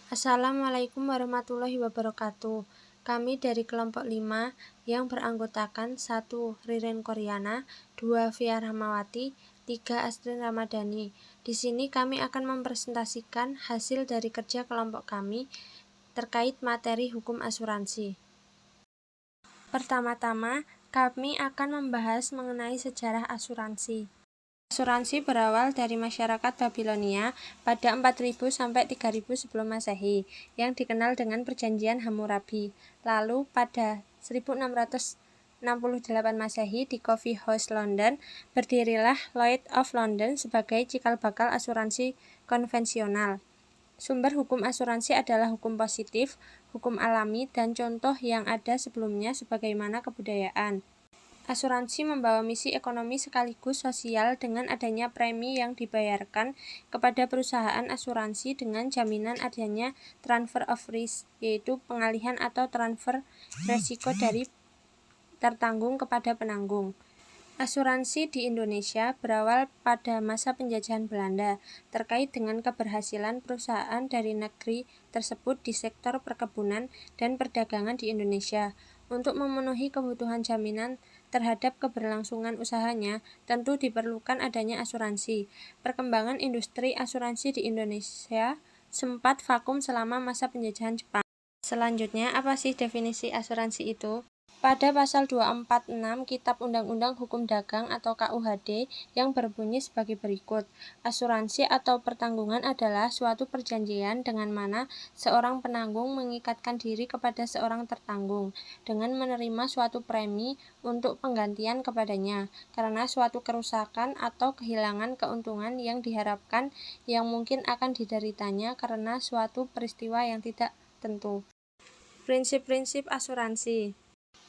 Assalamualaikum warahmatullahi wabarakatuh. Kami dari kelompok 5 yang beranggotakan 1. Ririn Koryana, 2. Via Rahmawati, 3. Astrin Ramadhani. Di sini kami akan mempresentasikan hasil dari kerja kelompok kami terkait materi hukum asuransi. Pertama-tama, kami akan membahas mengenai sejarah asuransi. Asuransi berawal dari masyarakat Babilonia pada 4000 sampai 3000 sebelum Masehi, yang dikenal dengan Perjanjian Hammurabi. Lalu pada 1668 Masehi di Coffee House London, berdirilah Lloyd's of London sebagai cikal bakal asuransi konvensional. Sumber hukum asuransi adalah hukum positif, hukum alami, dan contoh yang ada sebelumnya sebagaimana kebudayaan. Asuransi membawa misi ekonomi sekaligus sosial dengan adanya premi yang dibayarkan kepada perusahaan asuransi dengan jaminan adanya transfer of risk, yaitu pengalihan atau transfer resiko dari tertanggung kepada penanggung. Asuransi di Indonesia berawal pada masa penjajahan Belanda terkait dengan keberhasilan perusahaan dari negeri tersebut di sektor perkebunan dan perdagangan di Indonesia. Untuk memenuhi kebutuhan jaminan terhadap keberlangsungan usahanya, tentu diperlukan adanya asuransi. Perkembangan industri asuransi di Indonesia sempat vakum selama masa penjajahan Jepang. Selanjutnya, apa sih definisi asuransi itu? Pada pasal 246 Kitab Undang-Undang Hukum Dagang atau KUHD yang berbunyi sebagai berikut. Asuransi atau pertanggungan adalah suatu perjanjian dengan mana seorang penanggung mengikatkan diri kepada seorang tertanggung dengan menerima suatu premi untuk penggantian kepadanya karena suatu kerusakan atau kehilangan keuntungan yang diharapkan yang mungkin akan dideritanya karena suatu peristiwa yang tidak tentu. Prinsip-prinsip asuransi.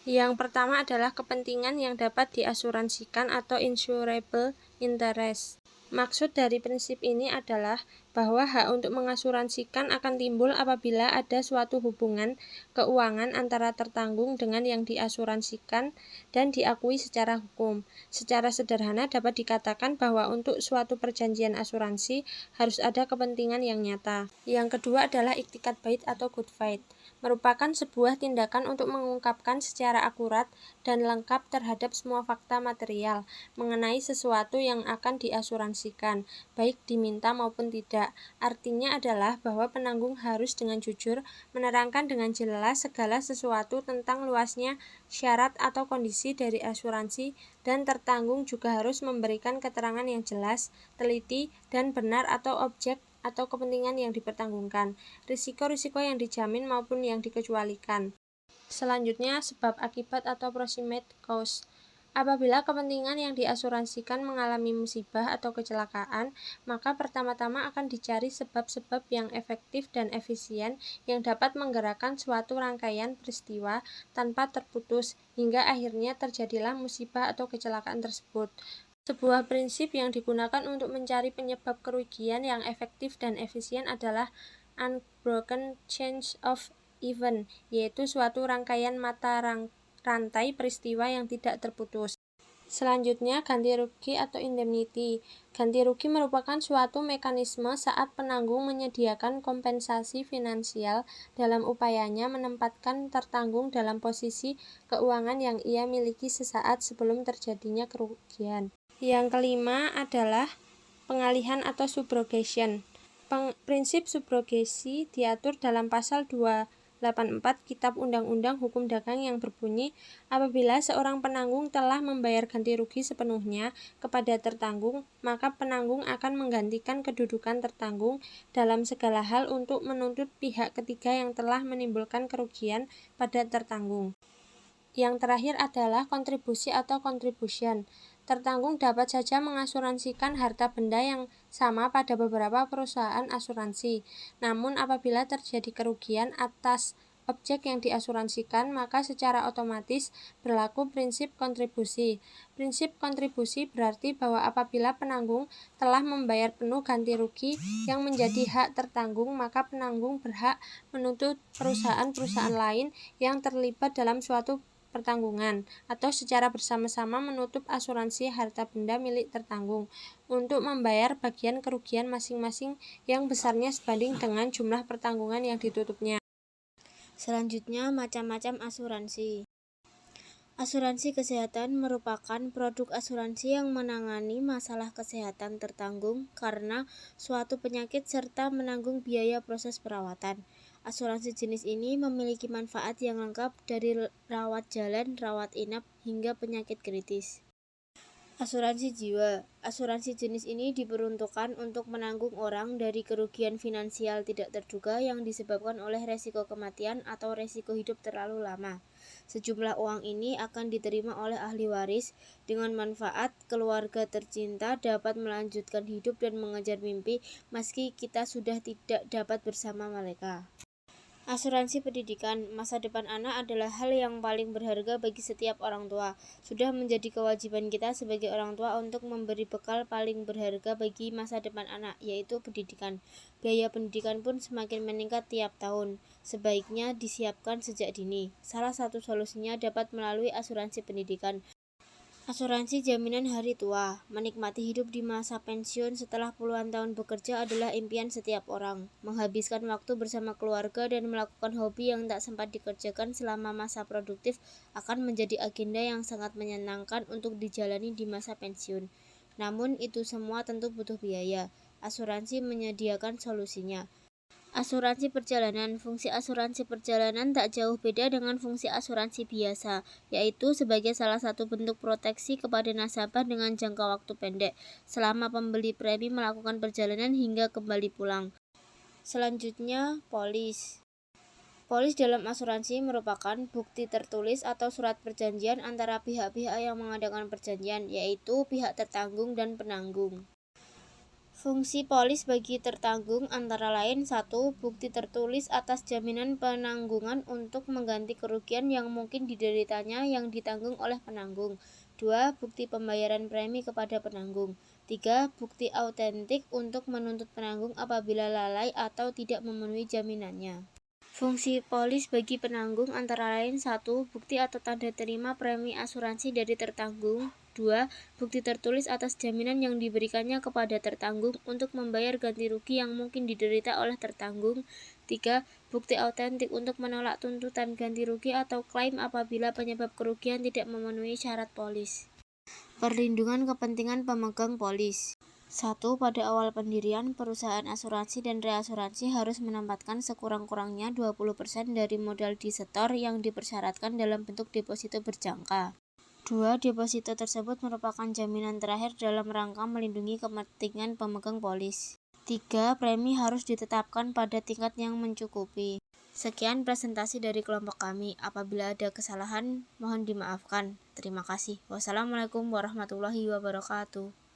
Yang pertama adalah kepentingan yang dapat diasuransikan atau insurable interest. Maksud dari prinsip ini adalah bahwa hak untuk mengasuransikan akan timbul apabila ada suatu hubungan keuangan antara tertanggung dengan yang diasuransikan dan diakui secara hukum. Secara sederhana dapat dikatakan bahwa untuk suatu perjanjian asuransi harus ada kepentingan yang nyata. Yang kedua adalah iktikat bait atau good faith, merupakan sebuah tindakan untuk mengungkapkan secara akurat dan lengkap terhadap semua fakta material mengenai sesuatu yang akan diasuransikan, baik diminta maupun tidak. Artinya adalah bahwa penanggung harus dengan jujur menerangkan dengan jelas segala sesuatu tentang luasnya syarat atau kondisi dari asuransi, dan tertanggung juga harus memberikan keterangan yang jelas, teliti, dan benar atau objek atau kepentingan yang dipertanggungkan, risiko-risiko yang dijamin maupun yang dikecualikan. Selanjutnya, sebab akibat atau proximate cause. Apabila kepentingan yang diasuransikan mengalami musibah atau kecelakaan, maka pertama-tama akan dicari sebab-sebab yang efektif dan efisien yang dapat menggerakkan suatu rangkaian peristiwa tanpa terputus, hingga akhirnya terjadilah musibah atau kecelakaan tersebut. Sebuah prinsip yang digunakan untuk mencari penyebab kerugian yang efektif dan efisien adalah unbroken chain of event, yaitu suatu rangkaian mata rantai peristiwa yang tidak terputus. Selanjutnya, ganti rugi atau indemnity. Ganti rugi merupakan suatu mekanisme saat penanggung menyediakan kompensasi finansial dalam upayanya menempatkan tertanggung dalam posisi keuangan yang ia miliki sesaat sebelum terjadinya kerugian. Yang kelima adalah pengalihan atau subrogation. Prinsip subrogasi diatur dalam pasal 284 Kitab Undang-Undang Hukum Dagang yang berbunyi, apabila seorang penanggung telah membayar ganti rugi sepenuhnya kepada tertanggung, maka penanggung akan menggantikan kedudukan tertanggung dalam segala hal untuk menuntut pihak ketiga yang telah menimbulkan kerugian pada tertanggung. Yang terakhir adalah kontribusi atau contribution. Tertanggung dapat saja mengasuransikan harta benda yang sama pada beberapa perusahaan asuransi. Namun apabila terjadi kerugian atas objek yang diasuransikan, maka secara otomatis berlaku prinsip kontribusi. Prinsip kontribusi berarti bahwa apabila penanggung telah membayar penuh ganti rugi yang menjadi hak tertanggung, maka penanggung berhak menuntut perusahaan-perusahaan lain yang terlibat dalam suatu pertanggungan, atau secara bersama-sama menutup asuransi harta benda milik tertanggung untuk membayar bagian kerugian masing-masing yang besarnya sebanding dengan jumlah pertanggungan yang ditutupnya. Selanjutnya, macam-macam asuransi. Asuransi kesehatan merupakan produk asuransi yang menangani masalah kesehatan tertanggung karena suatu penyakit serta menanggung biaya proses perawatan. Asuransi jenis ini memiliki manfaat yang lengkap dari rawat jalan, rawat inap, hingga penyakit kritis. Asuransi jiwa. Asuransi jenis ini diperuntukkan untuk menanggung orang dari kerugian finansial tidak terduga yang disebabkan oleh resiko kematian atau resiko hidup terlalu lama. Sejumlah uang ini akan diterima oleh ahli waris dengan manfaat keluarga tercinta dapat melanjutkan hidup dan mengejar mimpi meski kita sudah tidak dapat bersama mereka. Asuransi pendidikan. Masa depan anak adalah hal yang paling berharga bagi setiap orang tua. Sudah menjadi kewajiban kita sebagai orang tua untuk memberi bekal paling berharga bagi masa depan anak, yaitu pendidikan. Biaya pendidikan pun semakin meningkat tiap tahun. Sebaiknya disiapkan sejak dini. Salah satu solusinya dapat melalui asuransi pendidikan. Asuransi jaminan hari tua. Menikmati hidup di masa pensiun setelah puluhan tahun bekerja adalah impian setiap orang. Menghabiskan waktu bersama keluarga dan melakukan hobi yang tak sempat dikerjakan selama masa produktif akan menjadi agenda yang sangat menyenangkan untuk dijalani di masa pensiun. Namun itu semua tentu butuh biaya. Asuransi menyediakan solusinya. Asuransi perjalanan. Fungsi asuransi perjalanan tak jauh beda dengan fungsi asuransi biasa, yaitu sebagai salah satu bentuk proteksi kepada nasabah dengan jangka waktu pendek, selama pembeli premi melakukan perjalanan hingga kembali pulang. Selanjutnya, polis. Polis dalam asuransi merupakan bukti tertulis atau surat perjanjian antara pihak-pihak yang mengadakan perjanjian, yaitu pihak tertanggung dan penanggung. Fungsi polis bagi tertanggung antara lain: 1. Bukti tertulis atas jaminan penanggungan untuk mengganti kerugian yang mungkin dideritanya yang ditanggung oleh penanggung. 2. Bukti pembayaran premi kepada penanggung. 3. Bukti autentik untuk menuntut penanggung apabila lalai atau tidak memenuhi jaminannya. Fungsi polis bagi penanggung antara lain: 1. Bukti atau tanda terima premi asuransi dari tertanggung. 2. Bukti tertulis atas jaminan yang diberikannya kepada tertanggung untuk membayar ganti rugi yang mungkin diderita oleh tertanggung. 3. Bukti autentik untuk menolak tuntutan ganti rugi atau klaim apabila penyebab kerugian tidak memenuhi syarat polis. Perlindungan kepentingan pemegang polis. 1. Pada awal pendirian, perusahaan asuransi dan reasuransi harus menempatkan sekurang-kurangnya 20% dari modal di setor yang dipersyaratkan dalam bentuk deposito berjangka. 2. Deposito tersebut merupakan jaminan terakhir dalam rangka melindungi kepentingan pemegang polis. 3. Premi harus ditetapkan pada tingkat yang mencukupi. Sekian presentasi dari kelompok kami. Apabila ada kesalahan, mohon dimaafkan. Terima kasih. Wassalamualaikum warahmatullahi wabarakatuh.